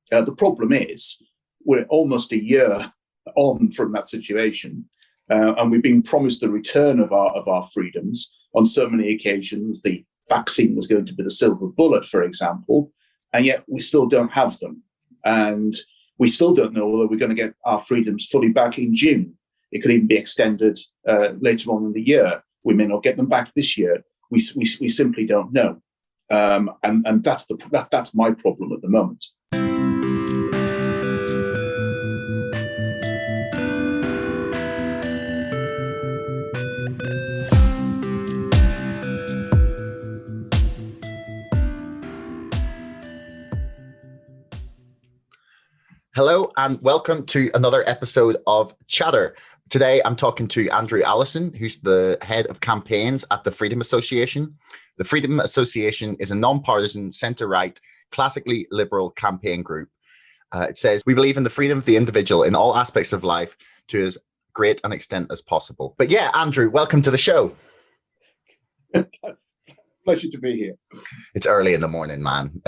The problem is we're almost a year on from that situation, and we've been promised the return of our freedoms on so many occasions. The vaccine was going to be the silver bullet, for example, and yet we still don't have them. And we still don't know whether we're going to get our freedoms fully back in June. It could even be extended later on in the year. We may not get them back this year. We simply don't know. And that's my problem at the moment. Hello and welcome to another episode of Chatter. Today I'm talking to Andrew Allison, who's the head of campaigns at the Freedom Association. The Freedom Association is a non-partisan, centre-right, classically liberal campaign group. It says, we believe in the freedom of the individual in all aspects of life to as great an extent as possible. But yeah, Andrew, welcome to the show. Pleasure to be here. It's early in the morning, man.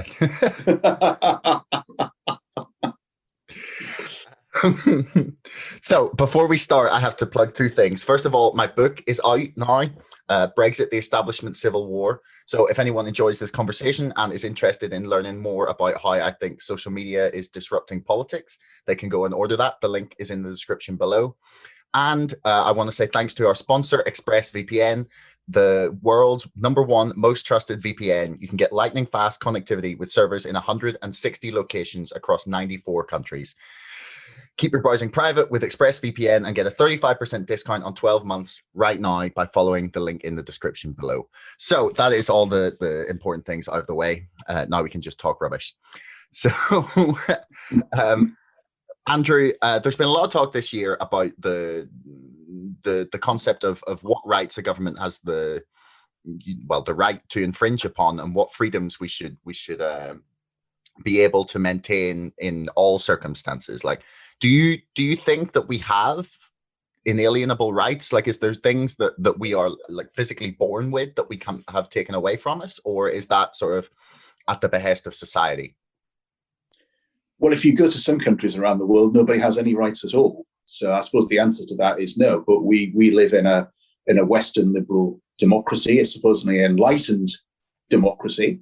So before we start, I have to plug two things. First of all, my book is out now, Brexit, the Establishment Civil War. So if anyone enjoys this conversation and is interested in learning more about how I think social media is disrupting politics, they can go and order that. The link is in the description below. And I want to say thanks to our sponsor, ExpressVPN, the world's #1 most trusted VPN. You can get lightning fast connectivity with servers in 160 locations across 94 countries. Keep your browsing private with ExpressVPN and get a 35% discount on 12 months right now by following the link in the description below. So that is all the important things out of the way. Now we can just talk rubbish. So, Andrew, there's been a lot of talk this year about the concept of what rights a government has the right to infringe upon and what freedoms we should be able to maintain in all circumstances. Like, do you think that we have inalienable rights? Like, is there things that we are like physically born with that we can have taken away from us, or is that sort of at the behest of society? Well, if you go to some countries around the world, nobody has any rights at all. So I suppose the answer to that is no. But we live in a Western liberal democracy, a supposedly enlightened democracy.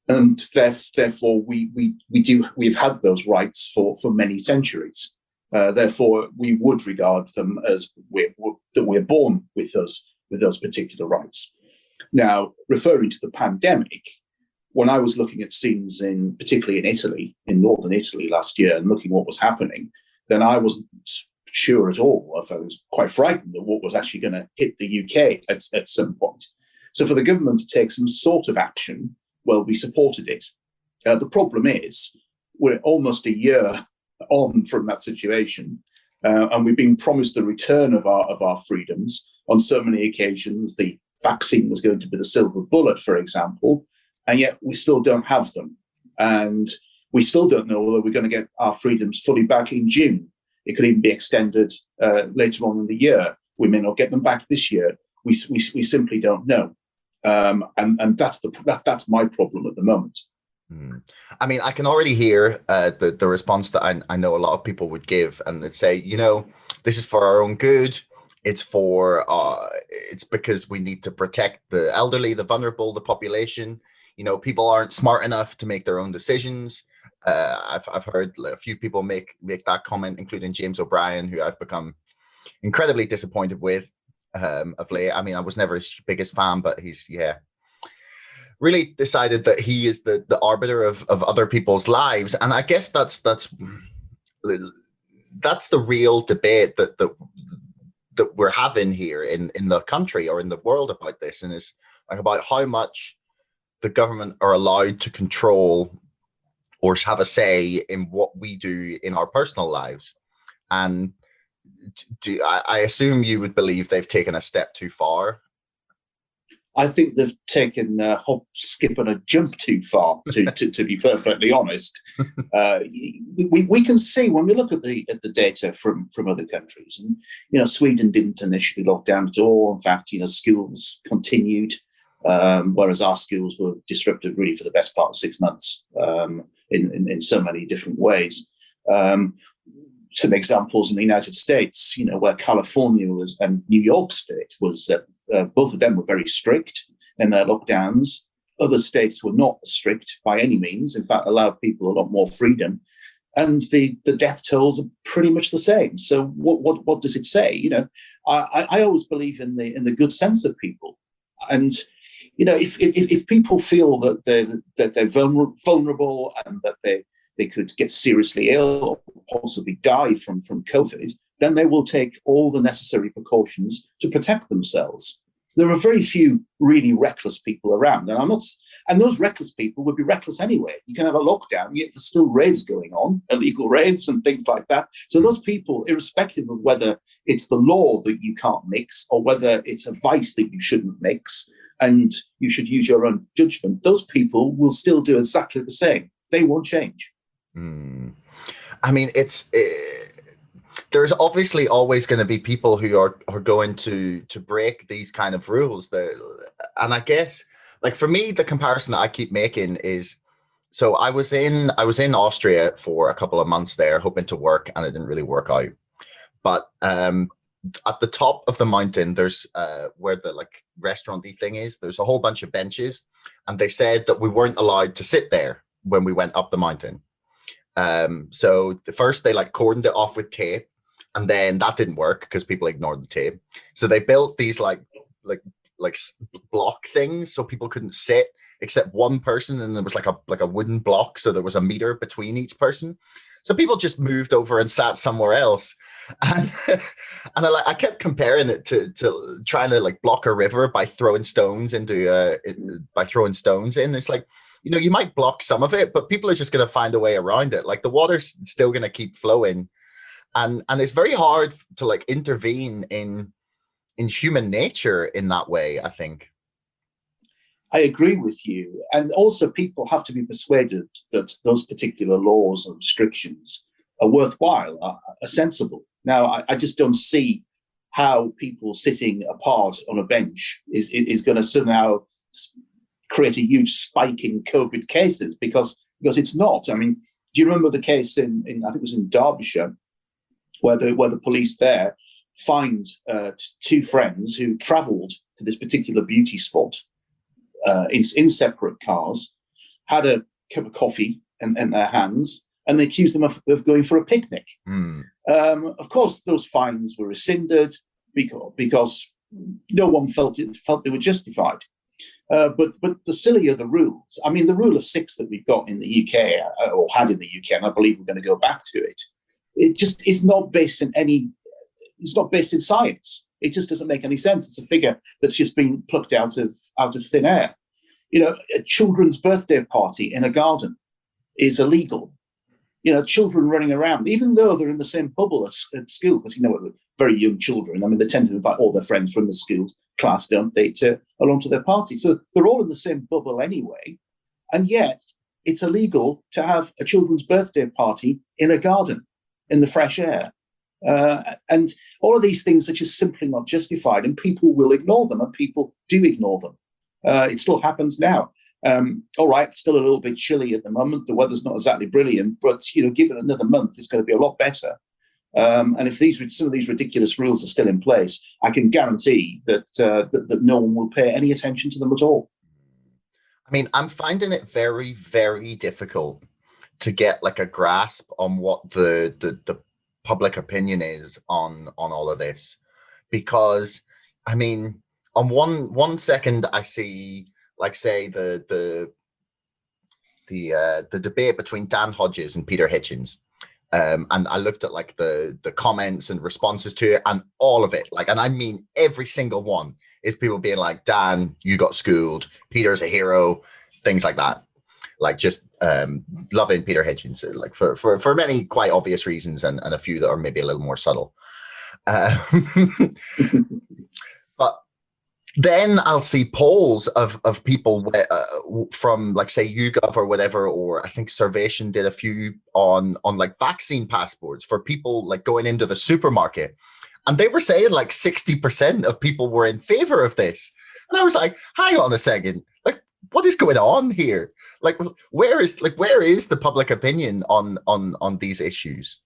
And therefore, we've had those rights for many centuries. Therefore, we would regard them as that we're born with those particular rights. Now, referring to the pandemic, when I was looking at scenes particularly in Italy, in northern Italy last year, and looking what was happening, then I wasn't sure at all. I was quite frightened that what was actually going to hit the UK at some point. So for the government to take some sort of action, well, we supported it. The problem is we're almost a year on from that situation, and we've been promised the return of our freedoms on so many occasions. The vaccine was going to be the silver bullet, for example, and yet we still don't have them. And we still don't know whether we're going to get our freedoms fully back in June. It could even be extended later on in the year. We may not get them back this year. We simply don't know. And that's my problem at the moment. I mean, I can already hear the response that I know a lot of people would give, and they'd say, this is for our own good. It's because we need to protect the elderly, the vulnerable, the population. People aren't smart enough to make their own decisions. I've heard a few people make that comment, including James O'Brien, who I've become incredibly disappointed with of late. I mean, I was never his biggest fan, but he's really decided that he is the arbiter of other people's lives. And I guess that's the real debate that we're having here in the country or in the world about this, and it's like about how much the government are allowed to control or have a say in what we do in our personal lives. And I assume you would believe they've taken a step too far. I think they've taken a hop, skip, and a jump too far. To be perfectly honest, we can see when we look at the data from other countries, and Sweden didn't initially lock down at all. In fact, schools continued, whereas our schools were disrupted really for the best part of 6 months. in so many different ways. Some examples in the United States, where California was and New York State was, both of them were very strict in their lockdowns. Other states were not strict by any means. In fact, allowed people a lot more freedom. And the death tolls are pretty much the same. So what does it say? I always believe in the good sense of people. And if people feel that they're vulnerable and that they could get seriously ill or possibly die from COVID, then they will take all the necessary precautions to protect themselves. There are very few really reckless people around, and those reckless people would be reckless anyway. You can have a lockdown, yet there's still raves going on, illegal raves and things like that. So those people, irrespective of whether it's the law that you can't mix or whether it's a vice that you shouldn't mix and you should use your own judgment, those people will still do exactly the same. They won't change. I mean, there's obviously always going to be people who are going to break these kind of rules. And I guess, like, for me, the comparison that I keep making is, so I was in Austria for a couple of months there, hoping to work, and it didn't really work out. But at the top of the mountain, there's where the restaurant-y thing is. There's a whole bunch of benches, and they said that we weren't allowed to sit there when we went up the mountain. So first they cordoned it off with tape, and then that didn't work because people ignored the tape. So they built these like block things so people couldn't sit except one person, and there was like a wooden block, so there was a meter between each person. So people just moved over and sat somewhere else, and I kept comparing it to trying to block a river by throwing stones in. It's like, you might block some of it, but people are just going to find a way around it. The water's still going to keep flowing, and it's very hard to intervene in human nature in that way, I think. I agree with you. And also people have to be persuaded that those particular laws and restrictions are worthwhile, are sensible. Now, I just don't see how people sitting apart on a bench is going to somehow create a huge spike in COVID cases, because it's not. I mean, do you remember the case in I think it was in Derbyshire, where the police there fined two friends who travelled to this particular beauty spot in separate cars, had a cup of coffee in their hands, and they accused them of going for a picnic. Of course, those fines were rescinded because no one felt they were justified. But the sillier the rules, I mean, the rule of six that we've got in the UK, or had in the UK, and I believe we're going to go back to it, it just is not based in it's not based in science. It just doesn't make any sense. It's a figure that's just been plucked out of thin air. A children's birthday party in a garden is illegal. Children running around, even though they're in the same bubble at school, because very young children, I mean, they tend to invite all their friends from the school class, don't they, along to their party. So they're all in the same bubble anyway. And yet it's illegal to have a children's birthday party in a garden in the fresh air. And all of these things are just simply not justified, and people will ignore them, and people do ignore them. It still happens now. All right, it's still a little bit chilly at the moment. The weather's not exactly brilliant, but give it another month, it's going to be a lot better. And if some of these ridiculous rules are still in place, I can guarantee that no one will pay any attention to them at all. I mean, I'm finding it very, very difficult to get a grasp on what the public opinion is on all of this, because I mean, on one second I see say the debate between Dan Hodges and Peter Hitchens, and I looked at the comments and responses to it, and all of it, and I mean every single one, is people being like, Dan, you got schooled, Peter's a hero, things like that. Just loving Peter Hitchens, for many quite obvious reasons, and a few that are maybe a little more subtle. But then I'll see polls of people from say YouGov or whatever, or I think Survation did a few on vaccine passports for people going into the supermarket, and they were saying 60% of people were in favor of this, and I was like, hang on a second, what is going on here? Like, where is the public opinion on these issues?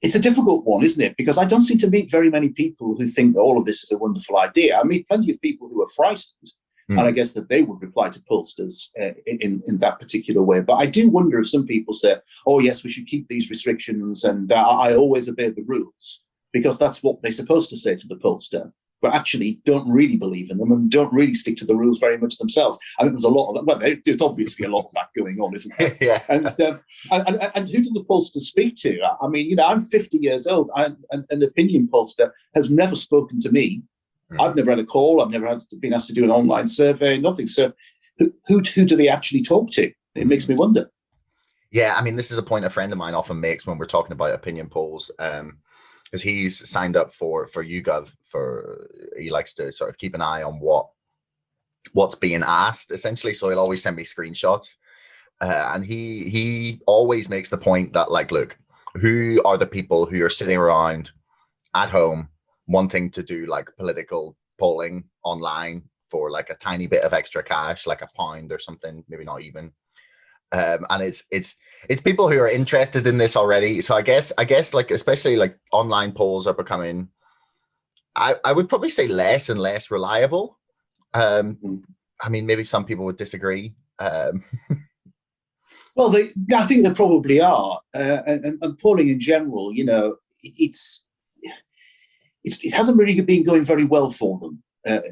It's a difficult one, isn't it? Because I don't seem to meet very many people who think that all of this is a wonderful idea. I meet plenty of people who are frightened, and I guess that they would reply to pollsters in that particular way. But I do wonder if some people say, oh, yes, we should keep these restrictions, and I always obey the rules, because that's what they're supposed to say to the pollster, but actually don't really believe in them and don't really stick to the rules very much themselves. I think there's a lot of that. Well, there's obviously a lot of that going on, isn't there? Yeah. And who do the pollsters speak to? I mean, I'm 50 years old, and an opinion pollster has never spoken to me. I've never had a call. I've never been asked to do an online survey, nothing. So who do they actually talk to? It makes me wonder. Yeah, I mean, this is a point a friend of mine often makes when we're talking about opinion polls, because he's signed up for YouGov. He likes to sort of keep an eye on what's being asked, essentially. So he'll always send me screenshots, and he always makes the point that, like, look, who are the people who are sitting around at home wanting to do like political polling online for like a tiny bit of extra cash, like £1 or something, maybe not even. And it's people who are interested in this already. So I guess like, especially like online polls are becoming, I would probably say, less and less reliable. I mean, maybe some people would disagree. Well, I think they probably are. And polling in general, you know, it hasn't really been going very well for them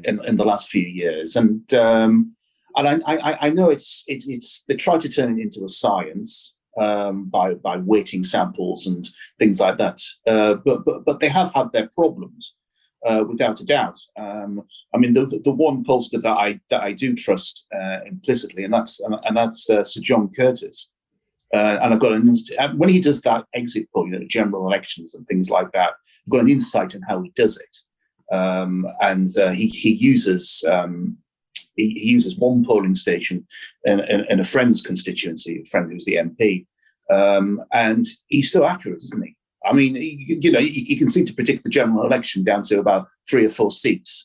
in the last few years, and I know it's they try to turn it into a science by weighting samples and things like that, but they have had their problems without a doubt. I mean, the one pollster that I do trust implicitly, and that's Sir John Curtis. And I've got when he does that exit poll, you know, general elections and things like that, I've got an insight on how he does it. He uses one polling station in a friend's constituency, a friend who's the MP, and he's so accurate, isn't he? I mean, you can seem to predict the general election down to about 3 or 4 seats.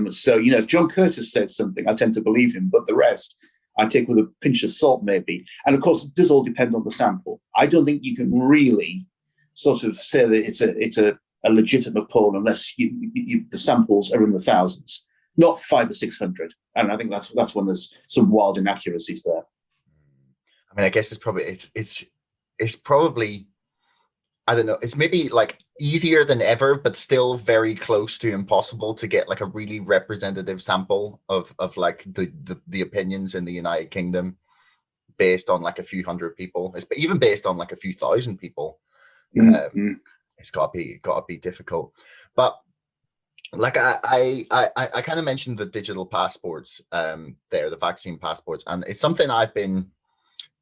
So, you know, if John Curtis said something, I tend to believe him, but the rest I take with a pinch of salt, maybe. And of course, it does all depend on the sample. I don't think you can really sort of say that it's a legitimate poll unless the samples are in the thousands, not 500 or 600. And I think that's when there's some wild inaccuracies there. I mean, I guess it's probably, I don't know, it's maybe like easier than ever, but still very close to impossible to get like a really representative sample of like the opinions in the United Kingdom based on like a few hundred people, even based on like a few thousand people. It's gotta be difficult. But like I kind of mentioned the digital passports the vaccine passports, and it's something I've been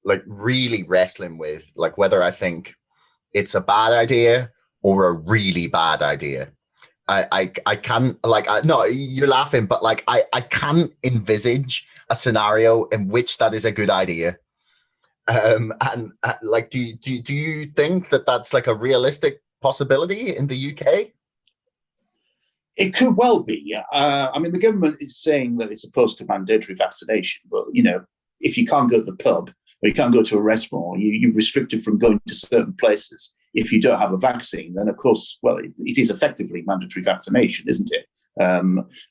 like really wrestling with, like whether I think it's a bad idea or a really bad idea. I can't, like, no, you're laughing, but like I can't envisage a scenario in which that is a good idea. Like, do you think that that's like a realistic possibility in the UK? It could well be. I mean, the government is saying that it's opposed to mandatory vaccination, but you know, if you can't go to the pub or you can't go to a restaurant, you're restricted from going to certain places. If you don't have a vaccine, then of course, well, it is effectively mandatory vaccination, isn't it?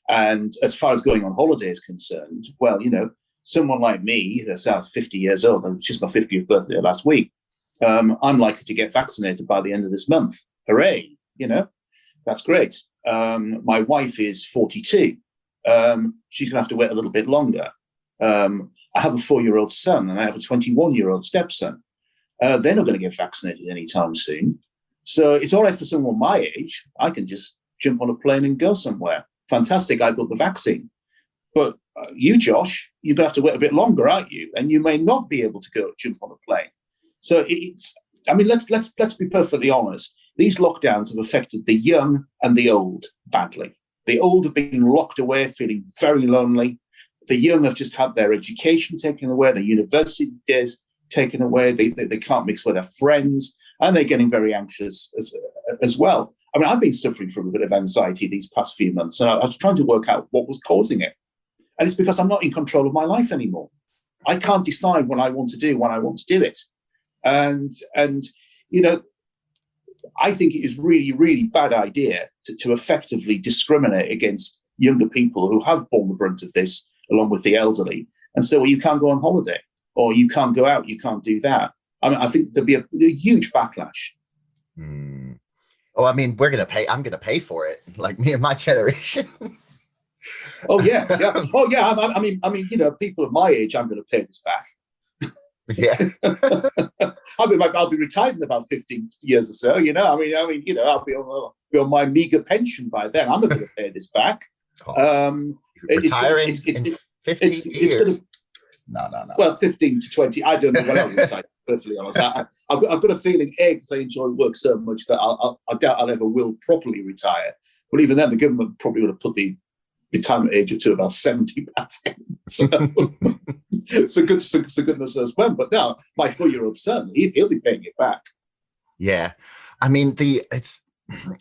And as far as going on holiday is concerned, well, you know, someone like me, that sounds 50 years old, it was just my 50th birthday last week, I'm likely to get vaccinated by the end of this month. Hooray, you know, that's great. My wife is 42. She's going to have to wait a little bit longer. I have a 4-year-old son and I have a 21-year-old stepson. They're not going to get vaccinated anytime soon. So it's all right for someone my age. I can just jump on a plane and go somewhere. Fantastic, I got the vaccine. But you, Josh, you're going to have to wait a bit longer, aren't you? And you may not be able to go jump on a plane. So I mean, let's be perfectly honest. These lockdowns have affected the young and the old badly. The old have been locked away, feeling very lonely. The young have just had their education taken away, their university days taken away. They can't mix with their friends, and they're getting very anxious as well. I mean, I've been suffering from a bit of anxiety these past few months, and I was trying to work out what was causing it. And it's because I'm not in control of my life anymore. I can't decide what I want to do when I want to do it. And you know, I think it is really, really bad idea to effectively discriminate against younger people who have borne the brunt of this, along with the elderly, and say, well, you can't go on holiday, or you can't go out, you can't do that. I mean, I think there'd be a huge backlash. Oh, I mean, I'm gonna pay for it, like me and my generation. Oh yeah. Oh yeah. I mean, you know, people of my age, I'm going to pay this back. Yeah. I'll be retired in about 15 years or so. You know, I mean, you know, I'll be on my meager pension by then. I'm not going to pay this back. Retiring in 15 years. No. Well, 15 to 20. I don't know when I'll retire. Perfectly honest, I've got a feeling, because I enjoy work so much, that I doubt I'll ever will properly retire. But even then, the government probably would have put the retirement age to about 70 back then. So goodness knows when. But now, my 4-year-old son, he'll be paying it back. Yeah, I mean, it's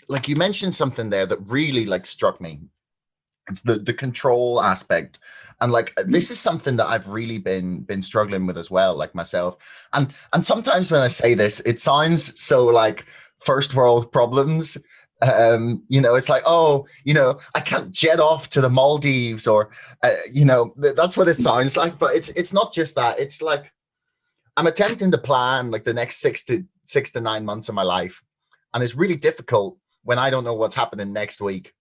like you mentioned something there that really like struck me. It's the control aspect, and like this is something that I've really been struggling with as well, like myself. And sometimes when I say this, it sounds so like first world problems. You know, it's like, oh, you know, I can't jet off to the Maldives, or you know, that's what it sounds like. But it's not just that. It's like I'm attempting to plan like the next 6 to 9 months of my life, and it's really difficult when I don't know what's happening next week.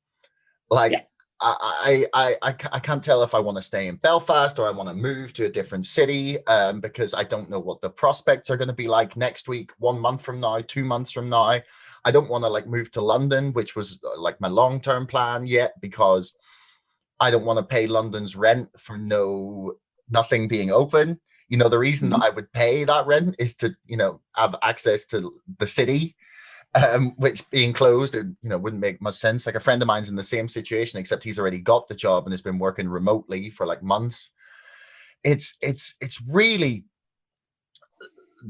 Like. Yeah. I can't tell if I want to stay in Belfast or I want to move to a different city, because I don't know what the prospects are going to be like next week, 1 month from now, 2 months from now. I don't want to like move to London, which was like my long-term plan yet, because I don't want to pay London's rent for nothing being open. You know, the reason that I would pay that rent is to, you know, have access to the city. Which being closed, you know, wouldn't make much sense. Like a friend of mine's in the same situation, except he's already got the job and has been working remotely for like months. It's really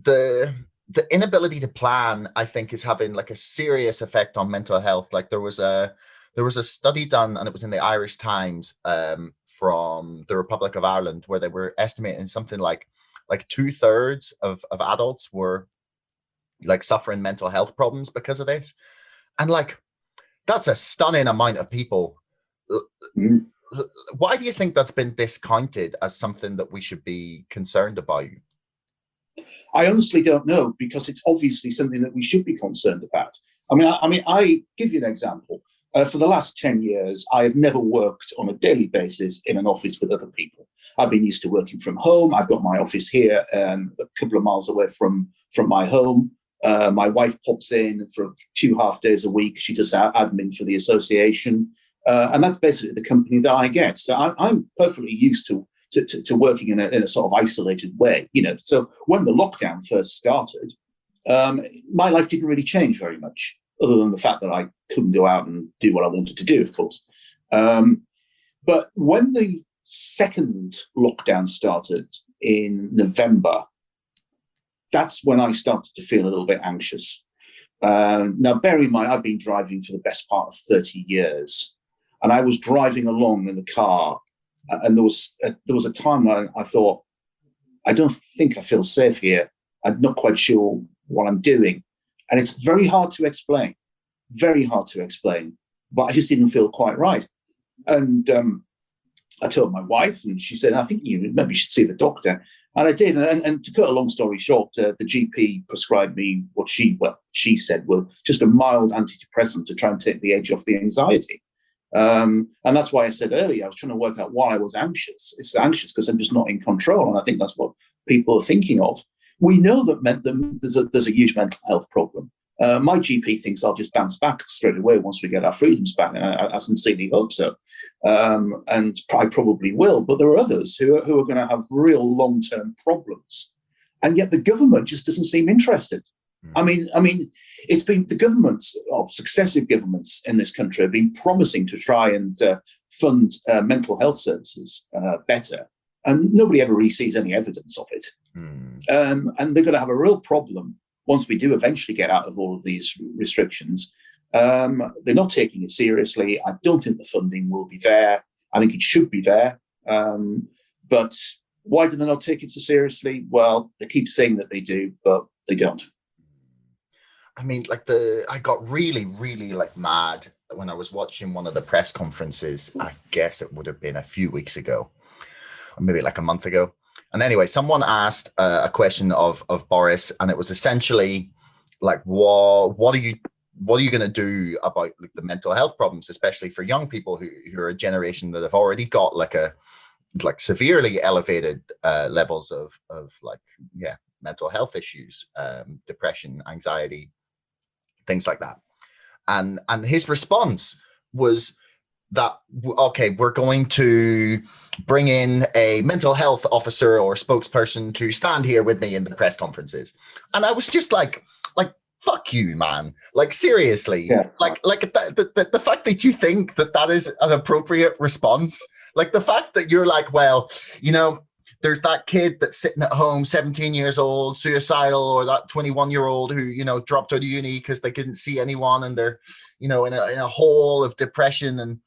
the inability to plan, I think, is having like a serious effect on mental health. Like there was a study done, and it was in the Irish Times, from the Republic of Ireland, where they were estimating something like 2/3 of adults were like suffering mental health problems because of this. And like, that's a stunning amount of people. Why do you think that's been discounted as something that we should be concerned about? I honestly don't know, because it's obviously something that we should be concerned about. I mean, I give you an example. For the last 10 years, I have never worked on a daily basis in an office with other people. I've been used to working from home. I've got my office here, a couple of miles away from my home. My wife pops in for 2 half days a week. She does admin for the association. And that's basically the company that I get. So I'm perfectly used to working in a sort of isolated way, you know. So when the lockdown first started, my life didn't really change very much, other than the fact that I couldn't go out and do what I wanted to do, of course. But when the second lockdown started in November, that's when I started to feel a little bit anxious. Now, bear in mind, I've been driving for the best part of 30 years. And I was driving along in the car, and there was a time when I thought, I don't think I feel safe here. I'm not quite sure what I'm doing. And it's very hard to explain, but I just didn't feel quite right. And I told my wife, and she said, I think you maybe should see the doctor. And I did. And to cut a long story short, the GP prescribed me what she said were just a mild antidepressant to try and take the edge off the anxiety. And that's why I said earlier, I was trying to work out why I was anxious. It's anxious because I'm just not in control. And I think that's what people are thinking of. We know that there's a huge mental health problem. My GP thinks I'll just bounce back straight away once we get our freedoms back, and I sincerely hope so. And I probably will. But there are others who are going to have real long-term problems, and yet the government just doesn't seem interested. I mean, it's been the governments of successive governments in this country have been promising to try and fund mental health services better, and nobody ever really sees any evidence of it. And they're going to have a real problem once we do eventually get out of all of these restrictions. They're not taking it seriously. I don't think the funding will be there. I think it should be there. But why do they not take it so seriously? Well, they keep saying that they do, but they don't. I mean, I got really, really mad when I was watching one of the press conferences. I guess it would have been a few weeks ago, or maybe like a month ago. And anyway, someone asked a question of Boris, and it was essentially like, what are you going to do about the mental health problems, especially for young people who are a generation that have already got severely elevated levels of mental health issues, depression, anxiety, things like that. And his response was that, okay, we're going to bring in a mental health officer or spokesperson to stand here with me in the press conferences. And I was just like, fuck you, man. Like, seriously. Yeah. The fact that you think that is an appropriate response, like the fact that you're like, well, there's that kid that's sitting at home, 17 years old, suicidal, or that 21-year-old who, dropped out of uni because they couldn't see anyone and they're, in a hole of depression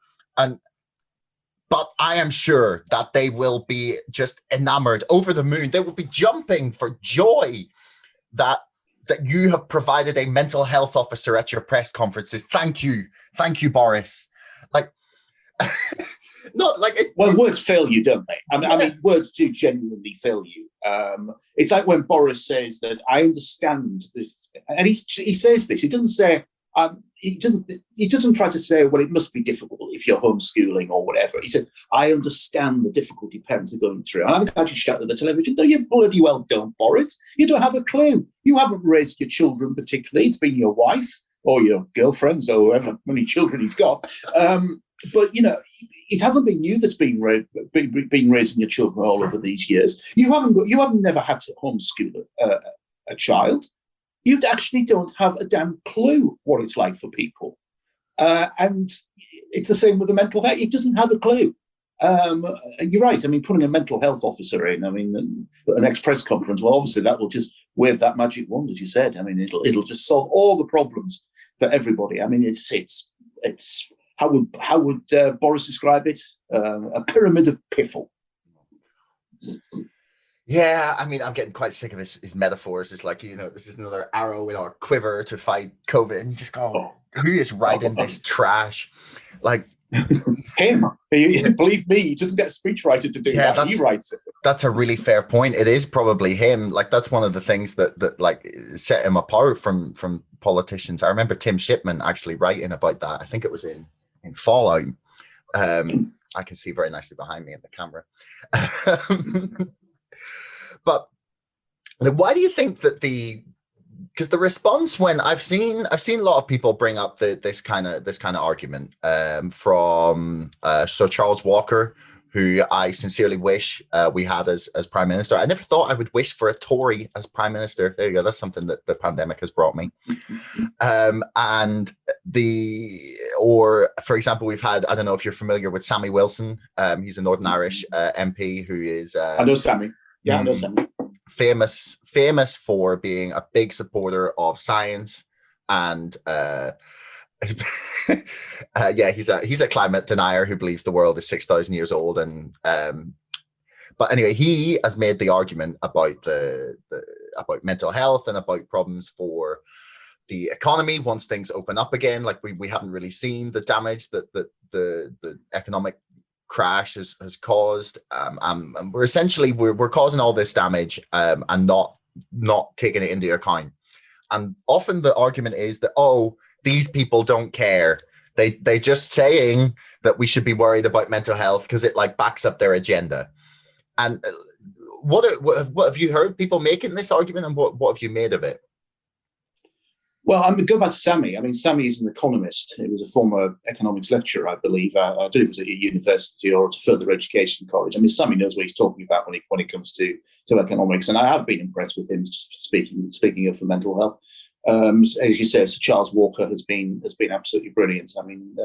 but I am sure that they will be just enamored, over the moon. They will be jumping for joy that you have provided a mental health officer at your press conferences. Thank you, Boris. Words fail you, don't they? I mean, words do genuinely fail you. It's like when Boris says that I understand this, and he says this. He doesn't say. He doesn't try to say, well, it must be difficult if you're homeschooling or whatever. He said, I understand the difficulty parents are going through. And I think I just shout at the television, no, you bloody well don't, Boris. You don't have a clue. You haven't raised your children particularly. It's been your wife or your girlfriends or however many children he's got. But, it hasn't been you that's been raising your children all over these years. You haven't never had to homeschool a child. You actually don't have a damn clue what it's like for people. And it's the same with the mental health. It doesn't have a clue. You're right. I mean, putting a mental health officer in, an next press conference, well, obviously that will just wave that magic wand, as you said. I mean, it'll just solve all the problems for everybody. I mean, it's how would Boris describe it? A pyramid of piffle. Yeah, I mean, I'm getting quite sick of his metaphors. It's like, this is another arrow in our quiver to fight COVID. And you just go, who is writing this trash? Like, him. Believe me, he doesn't get a speechwriter to do that. He writes it. That's a really fair point. It is probably him. Like, that's one of the things that set him apart from politicians. I remember Tim Shipman actually writing about that. I think it was in Fallout. I can see very nicely behind me in the camera. But why do you think that because the response, when I've seen a lot of people bring up this kind of argument from Sir Charles Walker, who I sincerely wish we had as Prime Minister. I never thought I would wish for a Tory as Prime Minister. There you go. That's something that the pandemic has brought me. Or for example, we've had, I don't know if you're familiar with Sammy Wilson. He's a Northern Irish MP who is... I know Sammy. Yeah, I know Sammy. Famous for being a big supporter of science and... he's a climate denier who believes the world is 6,000 years old, and but anyway, he has made the argument about about mental health and about problems for the economy once things open up again. Like we haven't really seen the damage that the economic crash has caused, and we're essentially causing all this damage and not taking it into account. And often the argument is that, these people don't care. They're just saying that we should be worried about mental health because it backs up their agenda. And what have you heard people making this argument, and what have you made of it? Well, I'm going to go back to Sammy. I mean, Sammy is an economist. He was a former economics lecturer, I believe. I don't know if it was at a university or at a further education college. I mean, Sammy knows what he's talking about when it comes to economics, and I have been impressed with him speaking of the mental health. As you said, Sir Charles Walker has been absolutely brilliant. I mean,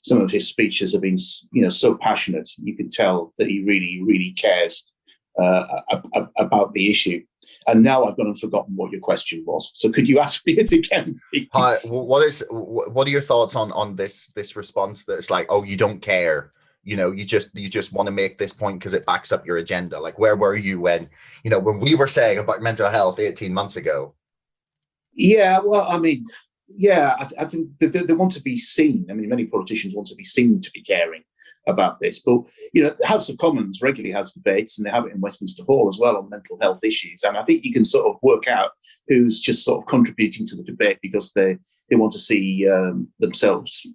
some of his speeches have been, so passionate. You can tell that he really, really cares about the issue. And now I've gone and forgotten what your question was. So could you ask me it again, please? What are your thoughts on this response that's like, you don't care you just want to make this point because it backs up your agenda. Like, where were you when we were saying about mental health 18 months ago? Yeah, well, I mean, yeah, I think they want to be seen. I mean, many politicians want to be seen to be caring about this. But, the House of Commons regularly has debates, and they have it in Westminster Hall as well, on mental health issues. And I think you can sort of work out who's just sort of contributing to the debate because they want to see themselves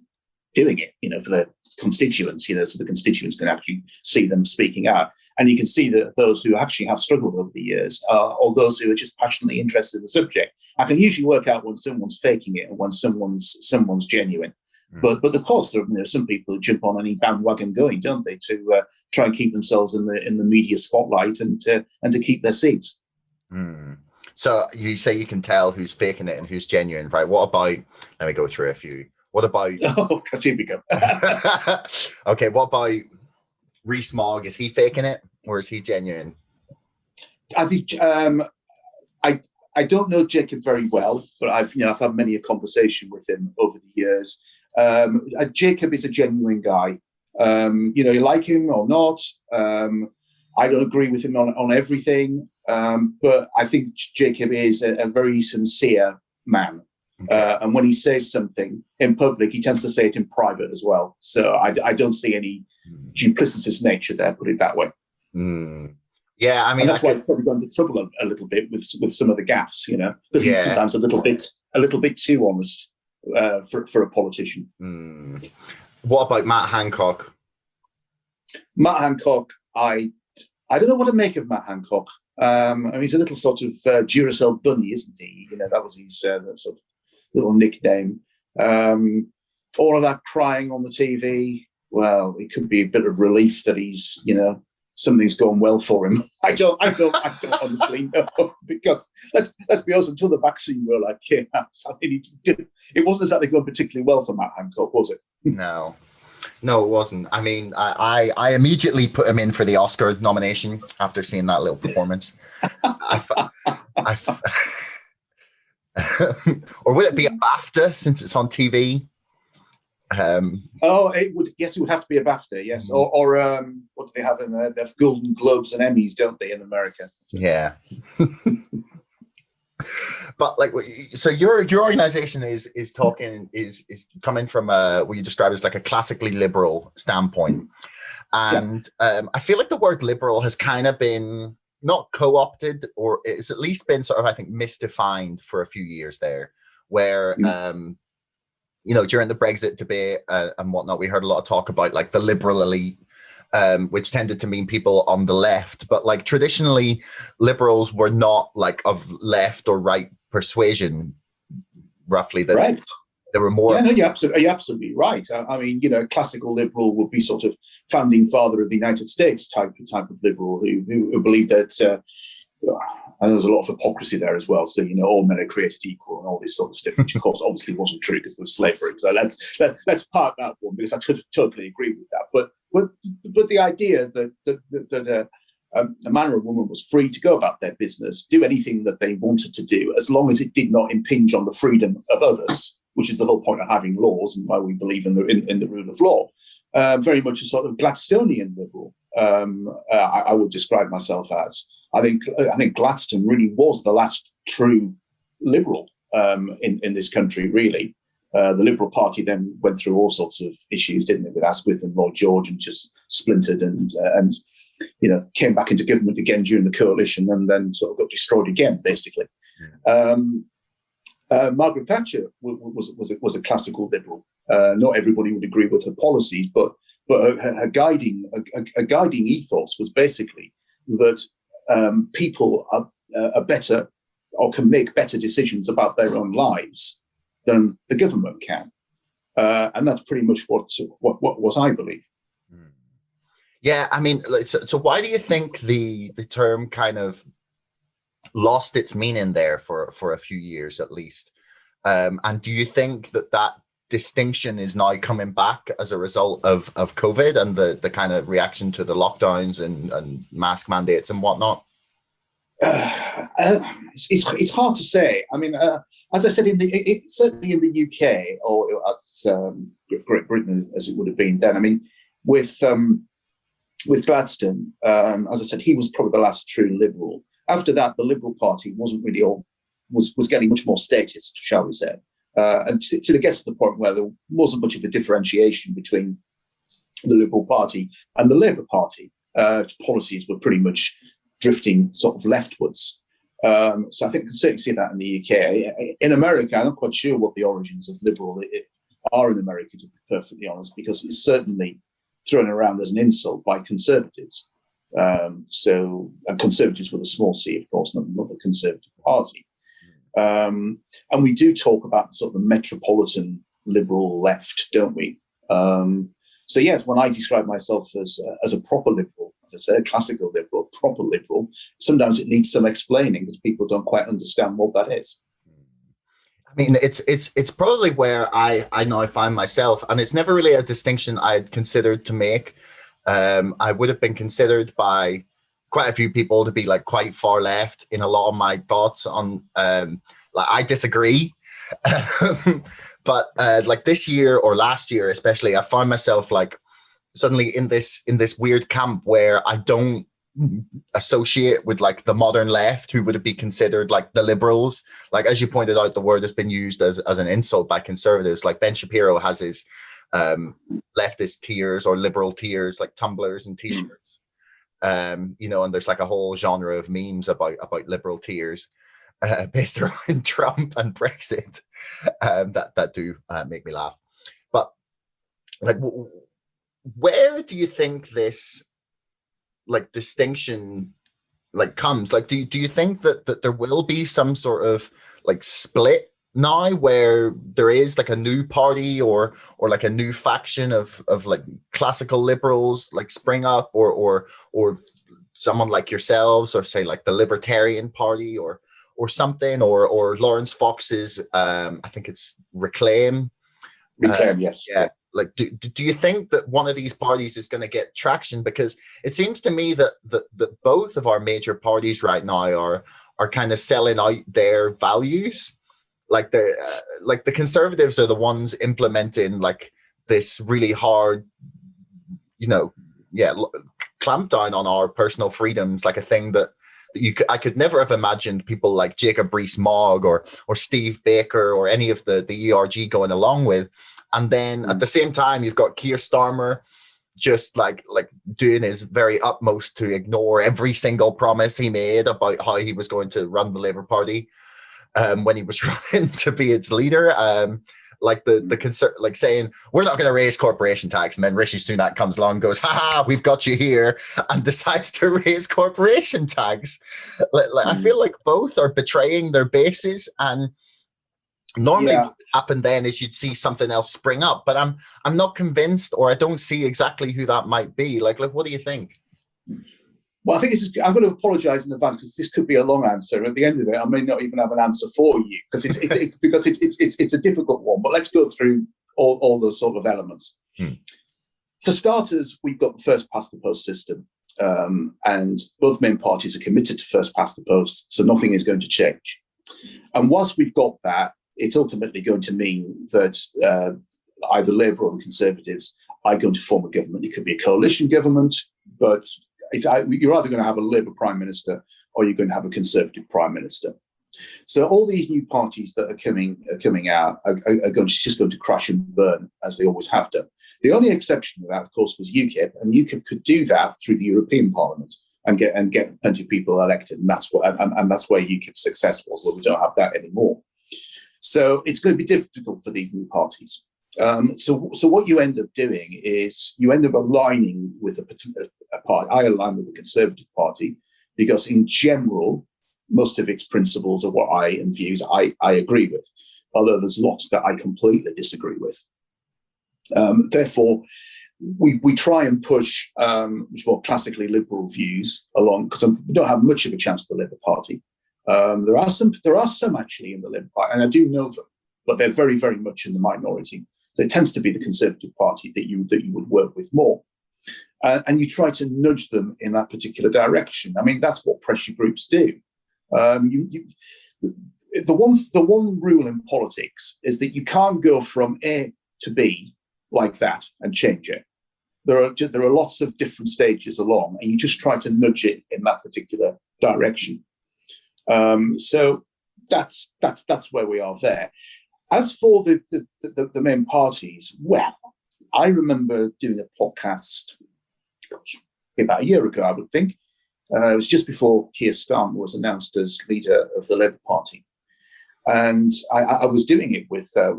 doing it, for their constituents, so the constituents can actually see them speaking out. And you can see that those who actually have struggled over the years, or those who are just passionately interested in the subject, I can usually work out when someone's faking it and when someone's genuine. But of course, there are some people who jump on any bandwagon going, don't they, to try and keep themselves in the media spotlight and to keep their seats. So you say you can tell who's faking it and who's genuine, right? What about? Let me go through a few. What about? Oh, God, here we go. Okay, what about Rees-Mogg? Is he faking it or is he genuine? I think I don't know Jacob very well, but I've had many a conversation with him over the years. Jacob is a genuine guy. You like him or not. I don't agree with him on everything, but I think Jacob is a very sincere man. Okay. And when he says something in public, he tends to say it in private as well. So I don't see any duplicitous nature there, put it that way. Yeah, I mean, and that's why he's probably gone into trouble a little bit with some of the gaffes, because he's sometimes a little bit too honest for a politician. What about Matt Hancock? Matt Hancock, I don't know what to make of Matt Hancock. I mean, he's a little sort of Duracell bunny, isn't he? That was his sort of little nickname. All of that crying on the TV. Well, it could be a bit of relief that he's, something's gone well for him. I don't honestly know, because let's be honest, until the vaccine were like, it wasn't exactly going particularly well for Matt Hancock, was it? No, it wasn't. I mean, I immediately put him in for the Oscar nomination after seeing that little performance. Or would it be a BAFTA since it's on TV? It would. Yes, it would have to be a BAFTA. Yes, or what do they have in there? They have Golden Globes and Emmys, don't they, in America? Yeah. But so your organization is coming from what you describe as like a classically liberal standpoint, and I feel like the word liberal has kind of been not co-opted, or it's at least been sort of, I think, misdefined for a few years there, where during the Brexit debate and whatnot, we heard a lot of talk about like the liberal elite, which tended to mean people on the left. But like traditionally, liberals were not like of left or right persuasion, roughly. That right. There were more. Yeah, no, you're absolutely right. I mean, classical liberal would be sort of founding father of the United States type of liberal who believed that. And there's a lot of hypocrisy there as well. So, all men are created equal and all this sort of stuff, which of course obviously wasn't true because there was slavery. So let's park that one, because I totally agree with that. But the idea that a man or a woman was free to go about their business, do anything that they wanted to do, as long as it did not impinge on the freedom of others, which is the whole point of having laws and why we believe in the rule of law. Very much a sort of Gladstonian liberal. I would describe myself as. I think Gladstone really was the last true liberal in this country, really. The Liberal Party then went through all sorts of issues, didn't it, with Asquith and Lloyd George, and just splintered and came back into government again during the coalition, and then sort of got destroyed again, basically. Margaret Thatcher was a classical liberal. Not everybody would agree with her policies, but her guiding ethos was basically that people are better or can make better decisions about their own lives than the government can, and that's pretty much what I believe. Yeah, I mean, so why do you think the term kind of lost its meaning there for a few years at least? And do you think that distinction is now coming back as a result of COVID and the kind of reaction to the lockdowns and mask mandates and whatnot? It's hard to say. I mean, as I said, certainly in the UK or Great Britain, as it would have been then. I mean, with Gladstone, as I said, he was probably the last true liberal. After that, the Liberal Party wasn't really was getting much more statist, shall we say, until it gets to the point where there wasn't much of a differentiation between the Liberal Party and the Labour Party. Policies were pretty much drifting sort of leftwards. So I think you can certainly see that in the UK. In America, I'm not quite sure what the origins of liberal are in America, to be perfectly honest, because it's certainly thrown around as an insult by conservatives. And conservatives with a small c, of course, not the Conservative Party. And we do talk about the sort of the metropolitan liberal left, don't we? So yes, when I describe myself as a proper liberal, as I say, a classical liberal, proper liberal, sometimes it needs some explaining because people don't quite understand what that is. I mean, it's probably where I now find myself, and it's never really a distinction I'd considered to make. I would have been considered by quite a few people to be like quite far left in a lot of my thoughts on, like I disagree. But like this year or last year, especially, I found myself like suddenly in this weird camp where I don't associate with like the modern left, who would be considered like the liberals. Like, as you pointed out, the word has been used as an insult by conservatives. Like Ben Shapiro has his leftist tiers or liberal tiers, like tumblers and t-shirts. And there's like a whole genre of memes about liberal tiers based around Trump and Brexit that do make me laugh. But like, where do you think this like distinction like comes? Like, do you think that there will be some sort of like split now where there is like a new party or like a new faction of like classical liberals like spring up, or someone like yourselves, or say like the Libertarian Party or something, or Lawrence Fox's I think it's Reclaim, yes. Yeah. Like, do you think that one of these parties is going to get traction? Because it seems to me that both of our major parties right now are kind of selling out their values. Like the Conservatives are the ones implementing like this really hard, clamp down on our personal freedoms, like a thing that I could never have imagined people like Jacob Rees-Mogg or Steve Baker or any of the ERG going along with. And then at the same time, you've got Keir Starmer just like doing his very utmost to ignore every single promise he made about how he was going to run the Labour Party when he was running to be its leader. Like like saying, we're not going to raise corporation tax. And then Rishi Sunak comes along and goes, ha, we've got you here, and decides to raise corporation tax. I feel like both are betraying their bases, and normally what would happen then is you'd see something else spring up, but I'm not convinced, or I don't see exactly who that might be. Like what do you think? Well, I think I'm going to apologise in advance because this could be a long answer. At the end of it, I may not even have an answer for you because it's a difficult one. But let's go through all those sort of elements. For starters, we've got the first past the post system, and both main parties are committed to first past the post, so nothing is going to change. And whilst we've got that, it's ultimately going to mean that either Labour or the Conservatives are going to form a government. It could be a coalition government, but you're either going to have a Labour Prime Minister or you're going to have a Conservative Prime Minister. So all these new parties that are coming out are just going to crash and burn, as they always have done. The only exception to that, of course, was UKIP, and UKIP could do that through the European Parliament and get plenty of people elected, and that's where UKIP's successful. Well, we don't have that anymore. So it's going to be difficult for these new parties. So what you end up doing is you end up aligning with a party. I align with the Conservative Party because, in general, most of its principles are what and views I agree with, although there's lots that I completely disagree with. Therefore, we try and push more classically liberal views along, because we don't have much of a chance with the Labour Party. There are some actually in the Labour Party, and I do know them, but they're very, very much in the minority. So it tends to be the Conservative Party that you would work with more, and you try to nudge them in that particular direction. I mean, that's what pressure groups do. The one rule in politics is that you can't go from A to B like that and change it. there are lots of different stages along, and you just try to nudge it in that particular direction. So that's where we are there. As for the main parties, well, I remember doing a podcast about a year ago, I would think. It was just before Keir Starmer was announced as leader of the Labour Party. And I was doing it with a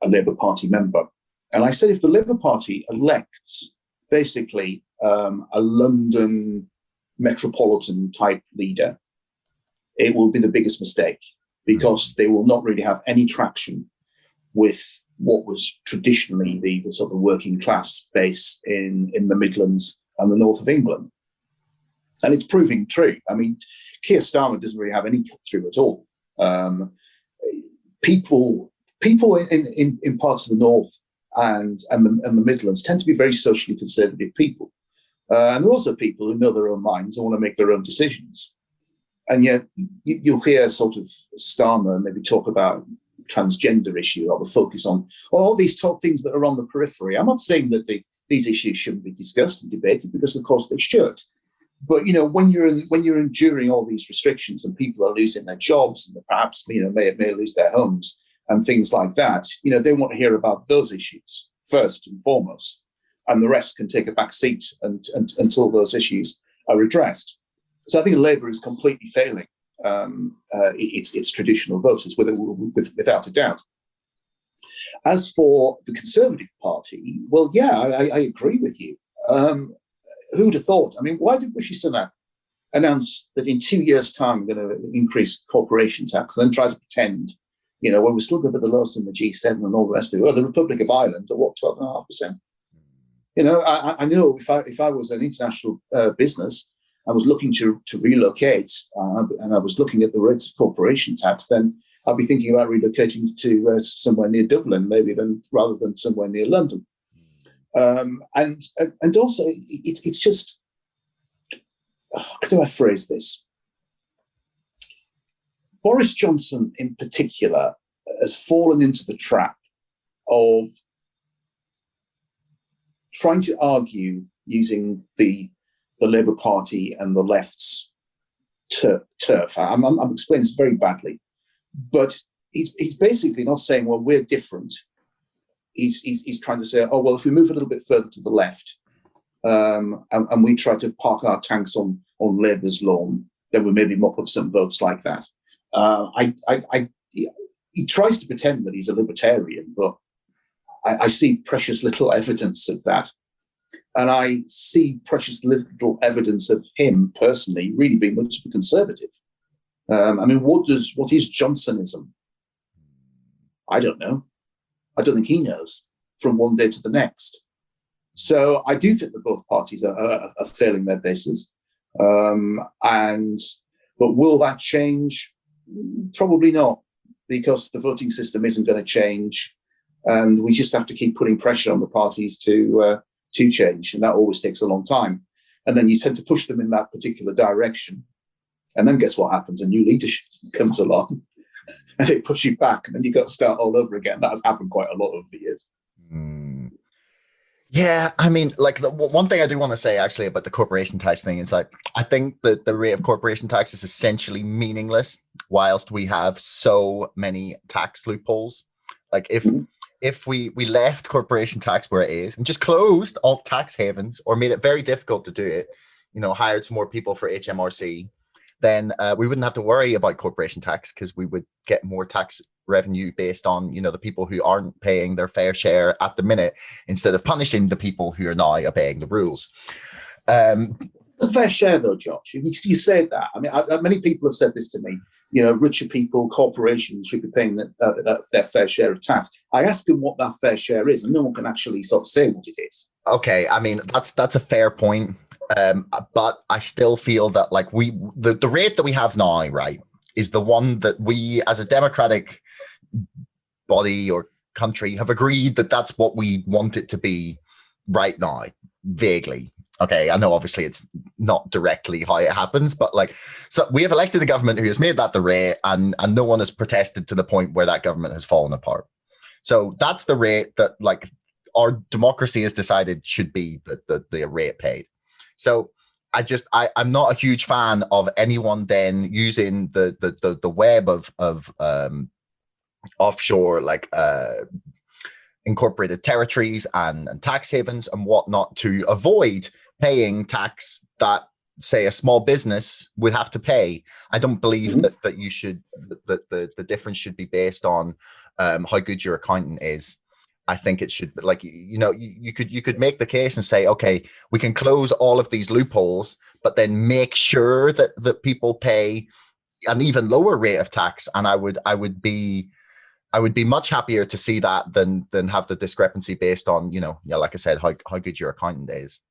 Labour Party member. And I said, if the Labour Party elects basically a London metropolitan type leader, it will be the biggest mistake, because they will not really have any traction with what was traditionally the sort of working class base in the Midlands and the north of England. And it's proving true. I mean, Keir Starmer doesn't really have any cut through at all. People in parts of the north and the Midlands tend to be very socially conservative people. And there are also people who know their own minds and want to make their own decisions. And yet you'll hear sort of Starmer maybe talk about transgender issues, or the focus on all these top things that are on the periphery. I'm not saying that these issues shouldn't be discussed and debated, because of course they should. But when you're enduring all these restrictions and people are losing their jobs and perhaps may lose their homes and things like that, they want to hear about those issues first and foremost, and the rest can take a back seat until those issues are addressed. So I think Labour is completely failing its traditional voters, without a doubt. As for the Conservative Party, well, yeah, I agree with you. Who'd have thought? I mean, why did Rishi Sunak announce that in 2 years' time we're going to increase corporation tax, and then try to pretend, when we're still going to be the lowest in the G7 and all the rest of it, the Republic of Ireland at what, 12.5%? I know if I was an international business, I was looking to relocate, and I was looking at the rates of corporation tax, then I'd be thinking about relocating to somewhere near Dublin, maybe rather than somewhere near London. And also, it's just, how do I phrase this? Boris Johnson, in particular, has fallen into the trap of trying to argue using the Labour Party and the left's turf. I'm explaining this very badly, but he's basically not saying, well, we're different. He's trying to say, oh, well, if we move a little bit further to the left, and we try to park our tanks on Labour's lawn, then we maybe mop up some votes like that. He tries to pretend that he's a libertarian, but I see precious little evidence of that. And I see precious little evidence of him personally really being much of a conservative. What is Johnsonism? I don't know. I don't think he knows from one day to the next. So I do think that both parties are failing their bases. But will that change? Probably not, because the voting system isn't going to change. And we just have to keep putting pressure on the parties to change. And that always takes a long time. And then you tend to push them in that particular direction. And then guess what happens? A new leadership comes along. And they push you back, and then you got to start all over again. That has happened quite a lot over the years. Yeah, the one thing I do want to say actually about the corporation tax thing is, I think that the rate of corporation tax is essentially meaningless whilst we have so many tax loopholes. If we left corporation tax where it is and just closed all tax havens, or made it very difficult to do it, hired some more people for HMRC, then we wouldn't have to worry about corporation tax, because we would get more tax revenue based on, the people who aren't paying their fair share at the minute, instead of punishing the people who are now obeying the rules. The fair share, though, Josh, you said that. Many people have said this to me. Richer people, corporations should be paying their fair share of tax. I ask them what that fair share is, and no one can actually sort of say what it is. Okay, that's a fair point. But I still feel that the rate that we have now, right, is the one that we as a democratic body or country have agreed that that's what we want it to be right now, vaguely. Okay, I know obviously it's not directly how it happens, but so we have elected a government who has made that the rate, and no one has protested to the point where that government has fallen apart. So that's the rate that our democracy has decided should be the rate paid. So I'm not a huge fan of anyone then using the web of offshore, like incorporated territories and tax havens and whatnot, to avoid paying tax that, say, a small business would have to pay. I don't believe that you should, that the difference should be based on how good your accountant is. I think it should, like, you could make the case and say, okay, we can close all of these loopholes, but then make sure that people pay an even lower rate of tax. And I would be much happier to see that than have the discrepancy based on, like I said, how good your accountant is.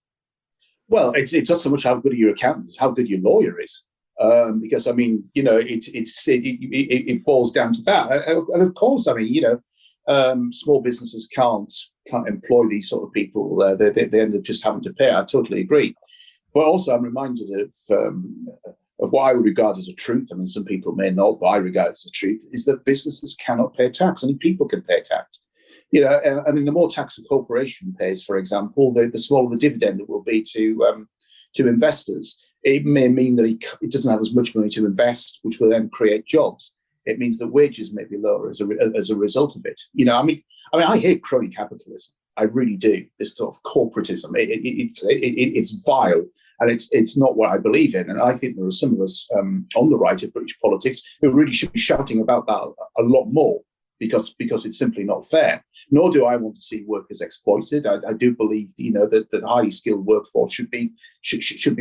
Well, it's not so much how good your accountant is, how good your lawyer is. Because I mean, it boils down to that. And of course, I mean, small businesses can't employ these sort of people. They end up just having to pay. I totally agree. But also, I'm reminded of what I would regard as a truth. I mean, some people may not, but I regard as the truth, is that businesses cannot pay tax. I mean, people can pay tax. I mean, the more tax a corporation pays, for example, the smaller the dividend it will be to investors. It may mean that it doesn't have as much money to invest, which will then create jobs. It means that wages may be lower as a result of it. I mean, I hate crony capitalism. I really do. This sort of corporatism. It's vile, and it's not what I believe in. And I think there are some of us on the right of British politics who really should be shouting about that a lot more, because it's simply not fair. Nor do I want to see workers exploited. I do believe, that highly skilled workforce should be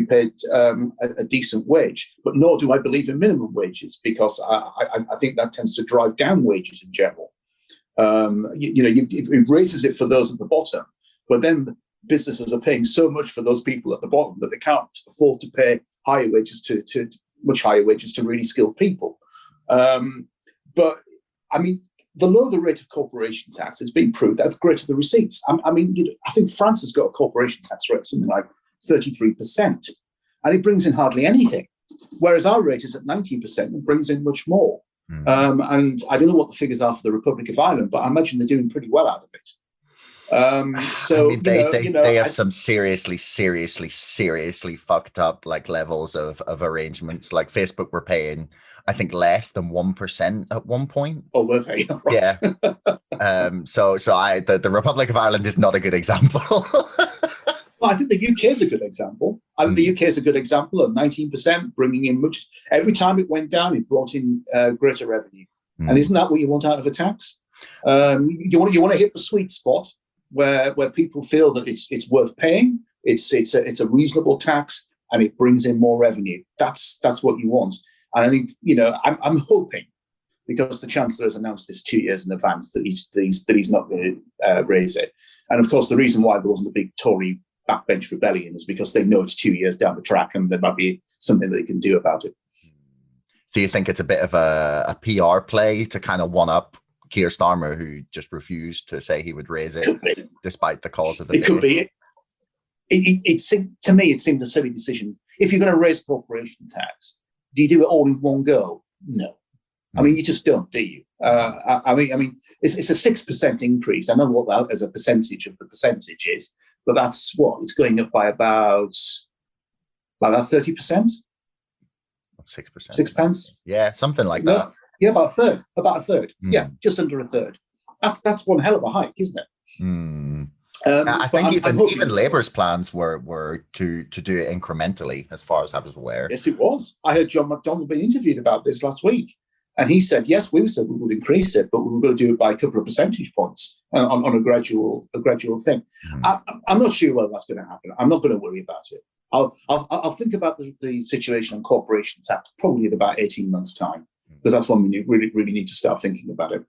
paid a decent wage. But nor do I believe in minimum wages, because I think that tends to drive down wages in general. It raises it for those at the bottom, but then businesses are paying so much for those people at the bottom that they can't afford to pay higher wages to much higher wages to really skilled people. But I mean, the lower the rate of corporation tax, it's been proved that the greater the receipts. I think France has got a corporation tax rate of something like 33%, and it brings in hardly anything, whereas our rate is at 19% and brings in much more. And I don't know what the figures are for the Republic of Ireland, but I imagine they're doing pretty well out of it. So they have some seriously fucked up like levels of arrangements. Like Facebook were paying, I think, less than 1% at one point. Oh, were they? Right. Yeah. So the Republic of Ireland is not a good example. Well, I think the UK is a good example. I think the UK is a good example of 19% bringing in much. Every time it went down, it brought in greater revenue. And isn't that what you want out of a tax? You want to hit the sweet spot where people feel that it's worth paying. It's a reasonable tax, and it brings in more revenue. That's what you want. And I think I'm hoping, because the Chancellor has announced this 2 years in advance, that he's not going to raise it. And of course, the reason why there wasn't a big Tory backbench rebellion is because they know it's 2 years down the track and there might be something they can do about it. So you think it's a bit of a PR play to kind of one up Keir Starmer, who just refused to say he would raise it despite the cause of the It could be. To me, it seemed a silly decision. If you're going to raise corporation tax, do you do it all in one go? No. I mean, you just don't, do you? I mean, it's a 6% increase. I know what that as a percentage of the percentage is, but that's what it's going up by about 30%. 6%. 6 pence. Yeah, something like that. Yeah, about a third. Yeah, just under a third. That's one hell of a hike, isn't it? I think even Labour's plans were to do it incrementally, as far as I was aware. Yes, it was. I heard John McDonnell being interviewed about this last week, and he said, yes, we said we would increase it, but we were going to do it by a couple of percentage points on a gradual thing. I'm not sure whether that's going to happen. I'm not going to worry about it. I'll think about the situation on corporation tax probably in about 18 months' time, because that's when we really need to start thinking about it.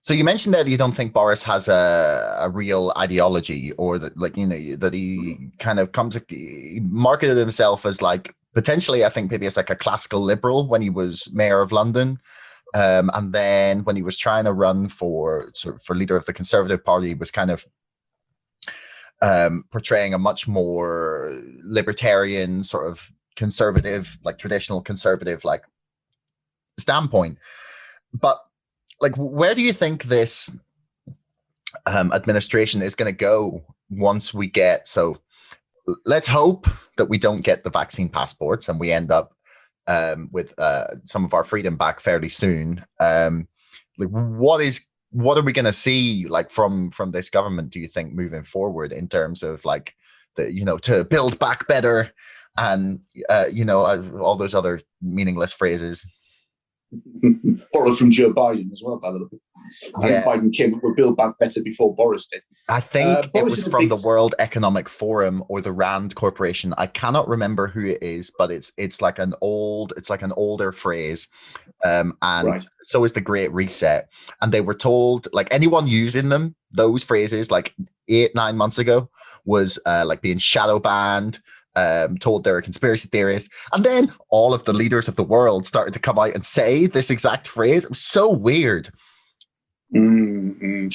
So you mentioned that you don't think Boris has a real ideology, or that that he kind of he marketed himself as like potentially, I think maybe as like a classical liberal when he was mayor of London. And then when he was trying to run for leader of the Conservative Party, he was kind of portraying a much more libertarian, sort of conservative, like traditional conservative, like standpoint. But like, where do you think this administration is going to go once we get. So let's hope that we don't get the vaccine passports and we end up with some of our freedom back fairly soon. Like, what are we going to see like from this government, do you think, moving forward in terms of like to build back better and all those other meaningless phrases? Borrowed from Joe Biden as well, by the way. I think Biden came up with Build Back Better before Boris did. I think it was from the World Economic Forum or the Rand Corporation. I cannot remember who it is, but it's like an older phrase. And right. So is the Great Reset. And they were told, like, anyone using them, those phrases, like 8-9 months ago, was like being shadow banned, told they're a conspiracy theorist. And then all of the leaders of the world started to come out and say this exact phrase. It was so weird. Mm-hmm.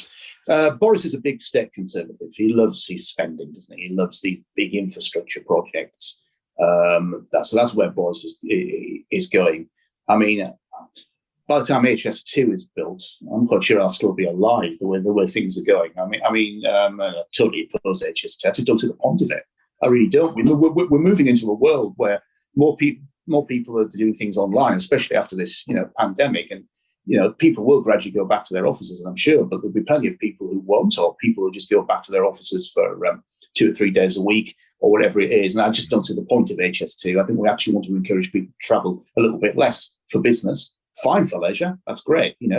Boris is a big state conservative. He loves his spending, doesn't he? He loves these big infrastructure projects. That's where Boris is going. I mean, by the time HS2 is built, I'm quite sure I'll still be alive the way things are going. I totally oppose HS2. I just don't see the point of it. I really don't. We're moving into a world where more people are doing things online, especially after this, pandemic. And people will gradually go back to their offices, I'm sure, but there'll be plenty of people who won't, or people who just go back to their offices for 2 or 3 days a week or whatever it is. And I just don't see the point of HS2. I think we actually want to encourage people to travel a little bit less for business. Fine for leisure. That's great. We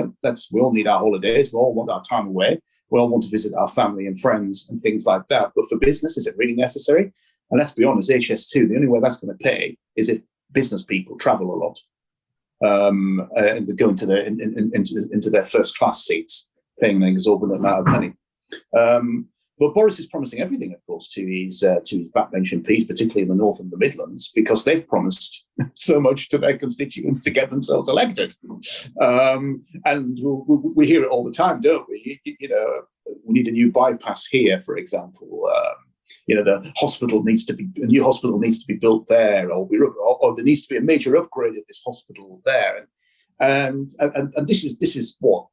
all need our holidays. We all want our time away. We all want to visit our family and friends and things like that. But for business, is it really necessary? And let's be honest, HS2, the only way that's going to pay is if business people travel a lot. And they go into their first class seats, paying an exorbitant amount of money. But Boris is promising everything, of course, to his backbench MPs, particularly in the North and the Midlands, because they've promised so much to their constituents to get themselves elected. And we hear it all the time, don't we? We need a new bypass here, for example. The a new hospital needs to be built there, or there needs to be a major upgrade of this hospital there, and this is what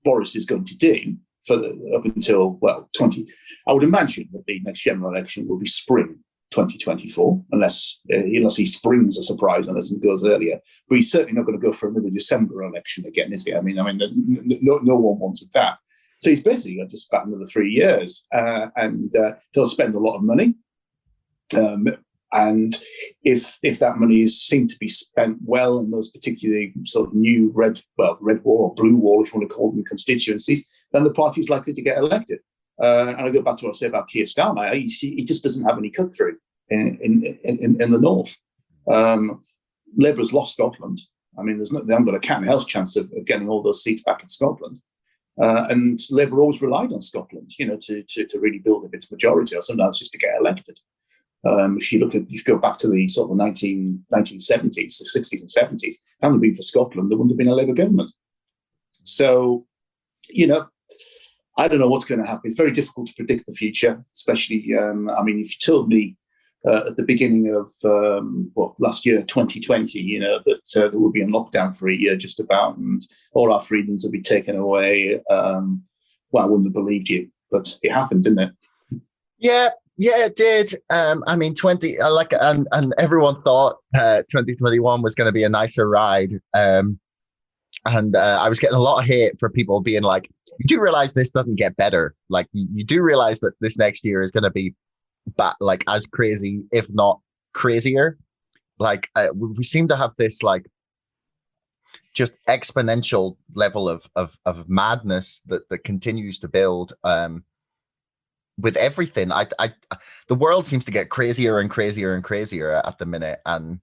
Boris is going to do up until 20. I would imagine that the next general election will be spring 2024, unless he springs a surprise on us and goes earlier. But he's certainly not going to go for another December election again, is he? I mean, no one wanted that. So he's basically got just about another 3 years, and he'll spend a lot of money. And if that money is seen to be spent well in those particularly sort of new red wall or blue wall, if you want to call them, constituencies, then the party's likely to get elected. And I go back to what I say about Keir Starmer. He just doesn't have any cut through in the north. Labour's lost Scotland. I mean, they haven't got a cat and hell's chance of getting all those seats back in Scotland. And Labour always relied on Scotland, to really build up its majority, or sometimes just to get elected. If you go back to the sort of 1970s, the 60s and 70s, hadn't it been for Scotland, there wouldn't have been a Labour government. So, I don't know what's going to happen. It's very difficult to predict the future, especially, if you told me at the beginning of last year, 2020, that there would be a lockdown for a year just about, and all our freedoms would be taken away. I wouldn't have believed you, but it happened, didn't it? Yeah, it did. And everyone thought 2021 was going to be a nicer ride. And I was getting a lot of hate for people being like, you do realize this doesn't get better. Like, you do realize that this next year is going to be as crazy, if not crazier. Like, we seem to have this like just exponential level of madness that continues to build with everything. The world seems to get crazier and crazier and crazier at the minute, and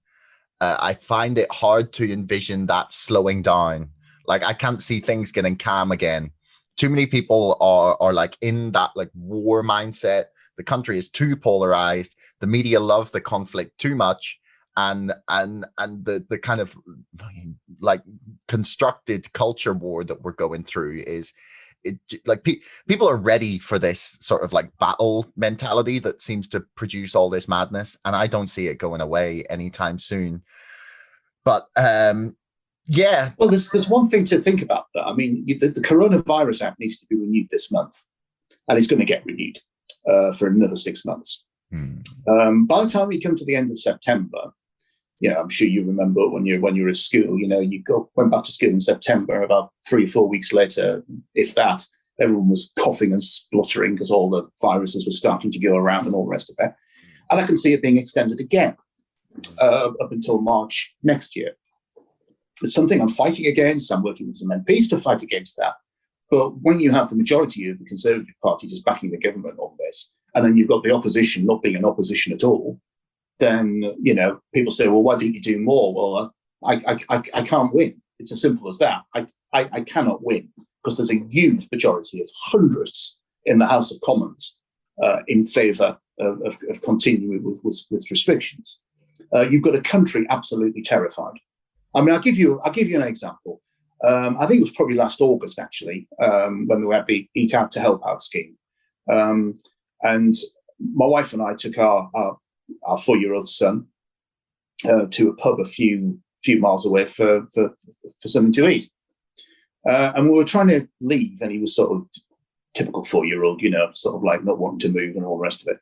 I find it hard to envision that slowing down. Like, I can't see things getting calm again. Too many people are like in that like war mindset. The country is too polarized. The media love the conflict too much, and the kind of like constructed culture war that we're going through is like people are ready for this sort of like battle mentality that seems to produce all this madness, and I don't see it going away anytime soon. But yeah. Well, there's one thing to think about that. I mean, the Coronavirus Act needs to be renewed this month. and it's going to get renewed for another 6 months. By the time we come to the end of September, I'm sure you remember when you're at school, you went back to school in September. About 3 or 4 weeks later, if that, everyone was coughing and spluttering because all the viruses were starting to go around and all the rest of it. And I can see it being extended again up until March next year. It's something I'm fighting against. I'm working with some MPs to fight against that. But when you have the majority of the Conservative Party just backing the government on this, and then you've got the opposition not being an opposition at all, then, people say, well, why don't you do more? Well, I can't win. It's as simple as that. I cannot win because there's a huge majority of hundreds in the House of Commons in favour of continuing with restrictions. You've got a country absolutely terrified. I mean, I'll give you an example. I think it was probably last August, actually, when we had the Eat Out to Help Out scheme. And my wife and I took our 4-year-old son to a pub a few miles away for something to eat. And we were trying to leave, and he was sort of typical 4-year-old, sort of like not wanting to move and all the rest of it.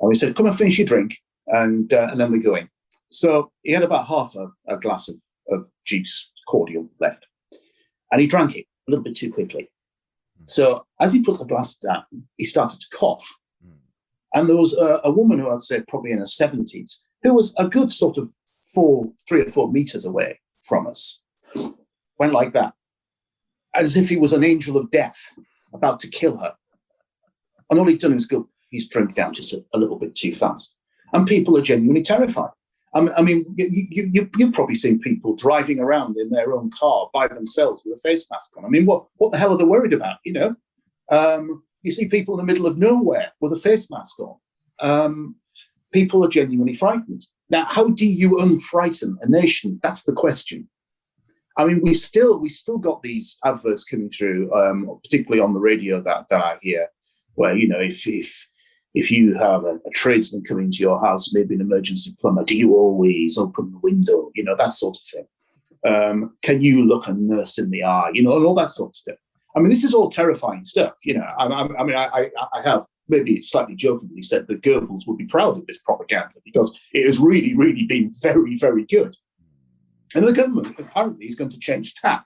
And we said, come and finish your drink, and then we're going. So he had about half a glass of juice, cordial left. And he drank it a little bit too quickly. So as he put the glass down, he started to cough. And there was a woman who I'd say probably in her 70s, who was a good sort of 3 or 4 meters away from us, went like that, as if he was an angel of death about to kill her. And all he'd done is go his drink down just a little bit too fast. And people are genuinely terrified. I mean, you've probably seen people driving around in their own car by themselves with a face mask on. I mean, what the hell are they worried about, You see people in the middle of nowhere with a face mask on. People are genuinely frightened. Now, how do you unfrighten a nation? That's the question. I mean, we still got these adverts coming through, particularly on the radio that I hear, where, if you have a tradesman coming to your house, maybe an emergency plumber, do you always open the window? That sort of thing. Can you look a nurse in the eye? And all that sort of stuff. I mean, this is all terrifying stuff. I have maybe slightly jokingly said that Goebbels would be proud of this propaganda because it has really, really been very, very good. And the government apparently is going to change tack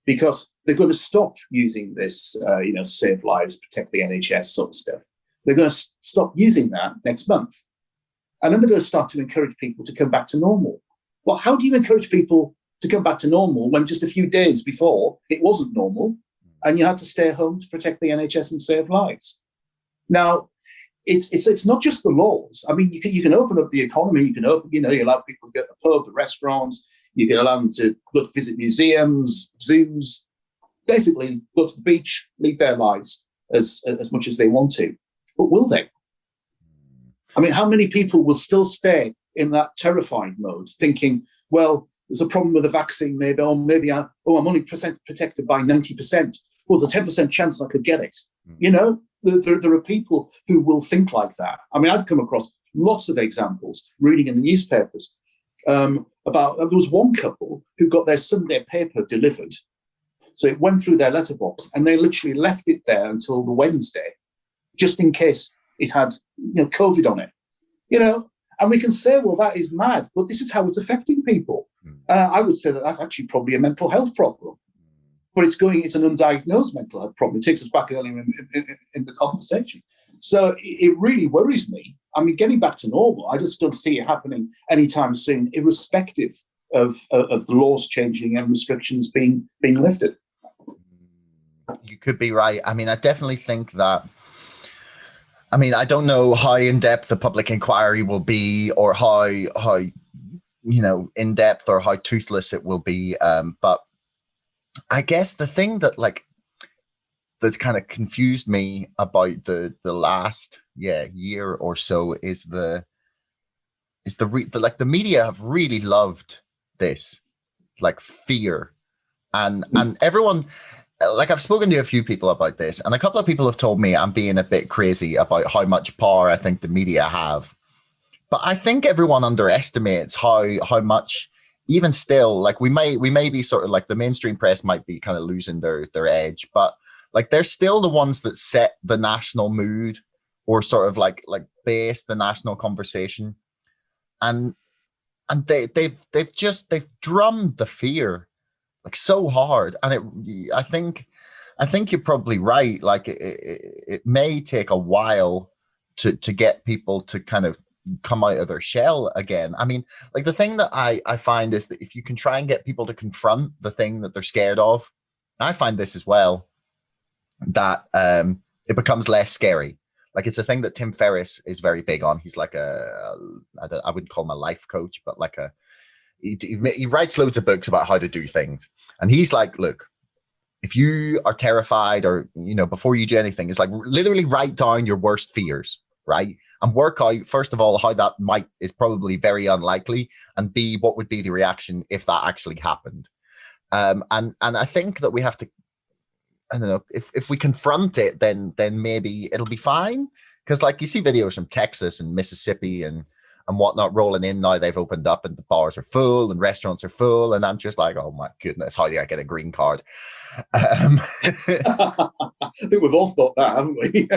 because they're going to stop using this, save lives, protect the NHS sort of stuff. They're going to stop using that next month. And then they're going to start to encourage people to come back to normal. Well, how do you encourage people to come back to normal when just a few days before it wasn't normal and you had to stay home to protect the NHS and save lives? Now, it's not just the laws. I mean, you can open up the economy. You can you allow people to go to the pub, the restaurants. You can allow them to go to visit museums, zoos, basically go to the beach, lead their lives as much as they want to. But will they? I mean, how many people will still stay in that terrified mode, thinking, well, there's a problem with the vaccine, maybe, or maybe I'm only protected by 90%. Well, there's a 10% chance I could get it. There are people who will think like that. I mean, I've come across lots of examples reading in the newspapers about there was one couple who got their Sunday paper delivered. So it went through their letterbox and they literally left it there until the Wednesday, just in case it had COVID on it. And we can say, well, that is mad, but this is how it's affecting people. I would say that's actually probably a mental health problem. But it's an undiagnosed mental health problem. It takes us back earlier in the conversation. So it really worries me. I mean, getting back to normal, I just don't see it happening anytime soon, irrespective of the laws changing and restrictions being lifted. You could be right. I mean, I definitely think that. I mean, I don't know how in depth the public inquiry will be, or how in depth or how toothless it will be. But I guess the thing that that's kind of confused me about the last year or so is the media have really loved this fear and everyone. I've spoken to a few people about this, and a couple of people have told me I'm being a bit crazy about how much power I think the media have. But I think everyone underestimates how much, even still, we may be sort of the mainstream press might be kind of losing their edge, but like they're still the ones that set the national mood or sort of like base the national conversation. And they've drummed the fear like so hard. And I think you're probably right. Like it may take a while to get people to kind of come out of their shell again. I mean, like the thing that I find is that if you can try and get people to confront the thing that they're scared of, I find this as well, that it becomes less scary. Like it's a thing that Tim Ferriss is very big on. He's like I wouldn't call him a life coach, but like he writes loads of books about how to do things. And he's like, look, if you are terrified or, before you do anything, it's like literally write down your worst fears, right? And work out, first of all, how that is probably very unlikely, and B, what would be the reaction if that actually happened. And I think that we have to, I don't know, if we confront it, then maybe it'll be fine. Because like you see videos from Texas and Mississippi and whatnot rolling in now. They've opened up and the bars are full and restaurants are full. And I'm just like, oh my goodness, how do I get a green card? I think we've all thought that, haven't we?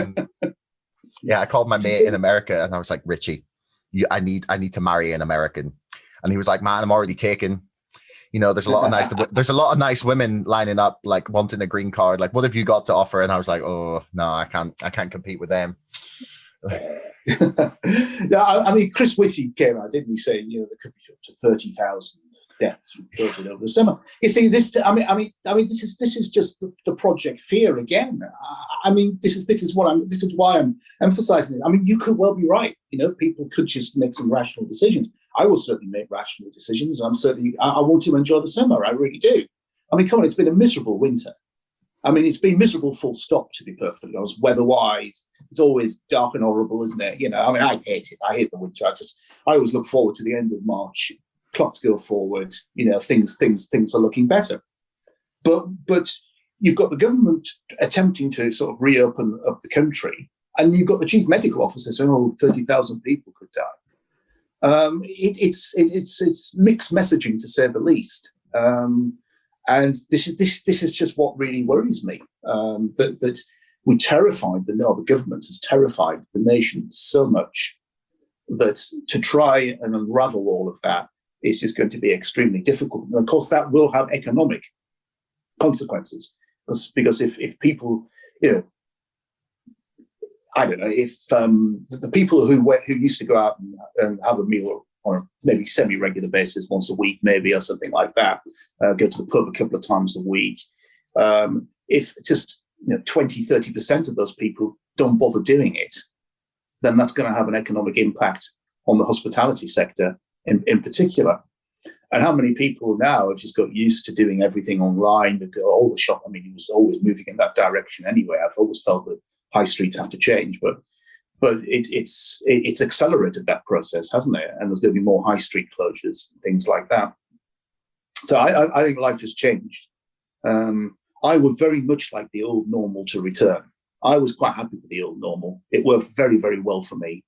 Yeah, I called my mate in America and I was like, Richie, I need to marry an American. And he was like, man, I'm already taken. There's a lot of nice women lining up, like wanting a green card. Like, what have you got to offer? And I was like, oh no, I can't compete with them. Yeah, I mean, Chris Whitty came out, didn't he, saying there could be up to 30,000 deaths from COVID over the summer. You see, this. I mean, this is just the Project Fear again. I mean, this is why I'm emphasising it. I mean, you could well be right. People could just make some rational decisions. I will certainly make rational decisions. I want to enjoy the summer. I really do. I mean, come on, it's been a miserable winter. I mean, it's been miserable full stop, to be perfectly honest. Weather-wise, it's always dark and horrible, isn't it? I mean, I hate it. I hate the winter. I always look forward to the end of March. Clocks go forward. Things are looking better. But you've got the government attempting to sort of reopen up the country, and you've got the chief medical officer saying, 30,000 people could die. It's mixed messaging, to say the least. And this is just what really worries me, that the government has terrified the nation so much that to try and unravel all of that is just going to be extremely difficult. And of course, that will have economic consequences, because if people, I don't know, if the people who used to go out and have a meal on a maybe semi-regular basis, once a week maybe, or something like that, go to the pub a couple of times a week. If just 20-30% of those people don't bother doing it, then that's going to have an economic impact on the hospitality sector in particular. And how many people now have just got used to doing everything online? They go, all the shop, I mean, it was always moving in that direction anyway. I've always felt that high streets have to change, but it's accelerated that process, hasn't it? And there's going to be more high street closures, things like that. So I think life has changed. I would very much like the old normal to return. I was quite happy with the old normal. It worked very, very well for me.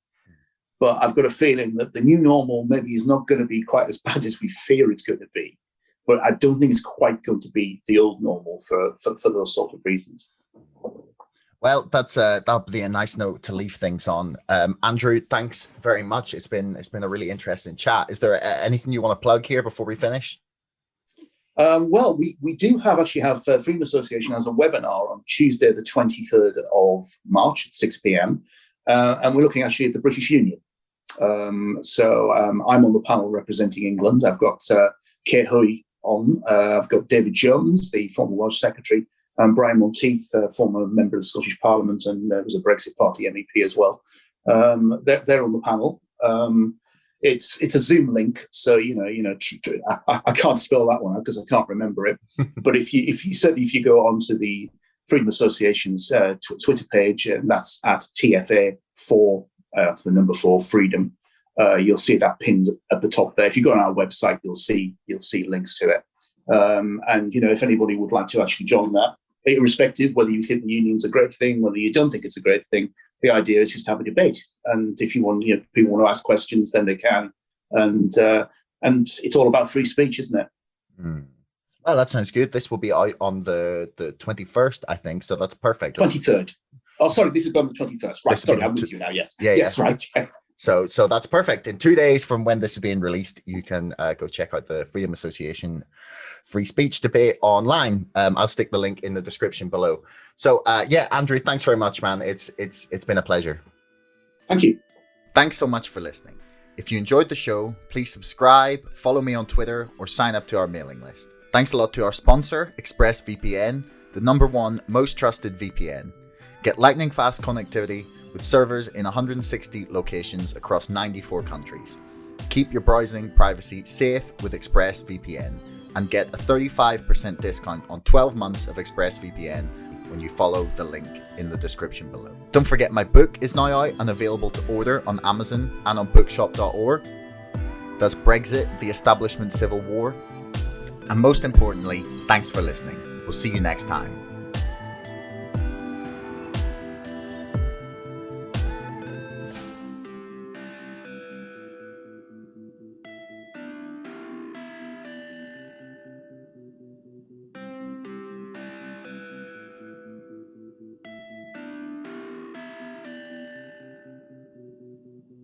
But I've got a feeling that the new normal maybe is not going to be quite as bad as we fear it's going to be. But I don't think it's quite going to be the old normal for those sort of reasons. Well, that'll be a nice note to leave things on. Andrew, thanks very much. It's been a really interesting chat. Is there anything you want to plug here before we finish? Well, we do actually have Freedom Association has a webinar on Tuesday, the 23rd of March at 6 p.m. And we're looking actually at the British Union. So I'm on the panel representing England. I've got Kate Hoey on. I've got David Jones, the former Welsh Secretary, and Brian Monteith, former member of the Scottish Parliament, and was a Brexit Party MEP as well. They're on the panel. It's a Zoom link, so I can't spell that one out because I can't remember it. But if you go onto the Freedom Association's Twitter page, and that's at TFA4, that's the number 4 Freedom. You'll see that pinned at the top there. If you go on our website, you'll see links to it. And if anybody would like to actually join that, irrespective whether you think the union's a great thing, whether you don't think it's a great thing, the idea is just to have a debate. And if you want, people want to ask questions, then they can. And it's all about free speech, isn't it? Well, that sounds good. This will be out on the 21st, I think. So that's perfect. 23rd. Oh, sorry, this is on the 21st. Right, sorry, I'm with you now. Yes. Yeah, yes, yeah. Right. So that's perfect. In 2 days from when this is being released, you can go check out the Freedom Association free speech debate online. I'll stick the link in the description below. So yeah, Andrew, thanks very much, man. It's been a pleasure. Thank you. Thanks so much for listening. If you enjoyed the show, please subscribe, follow me on Twitter, or sign up to our mailing list. Thanks a lot to our sponsor, ExpressVPN, the #1 most trusted VPN. Get lightning fast connectivity with servers in 160 locations across 94 countries. Keep your browsing privacy safe with ExpressVPN and get a 35% discount on 12 months of ExpressVPN when you follow the link in the description below. Don't forget my book is now out and available to order on Amazon and on bookshop.org. That's Brexit, the Establishment Civil War. And most importantly, thanks for listening. We'll see you next time.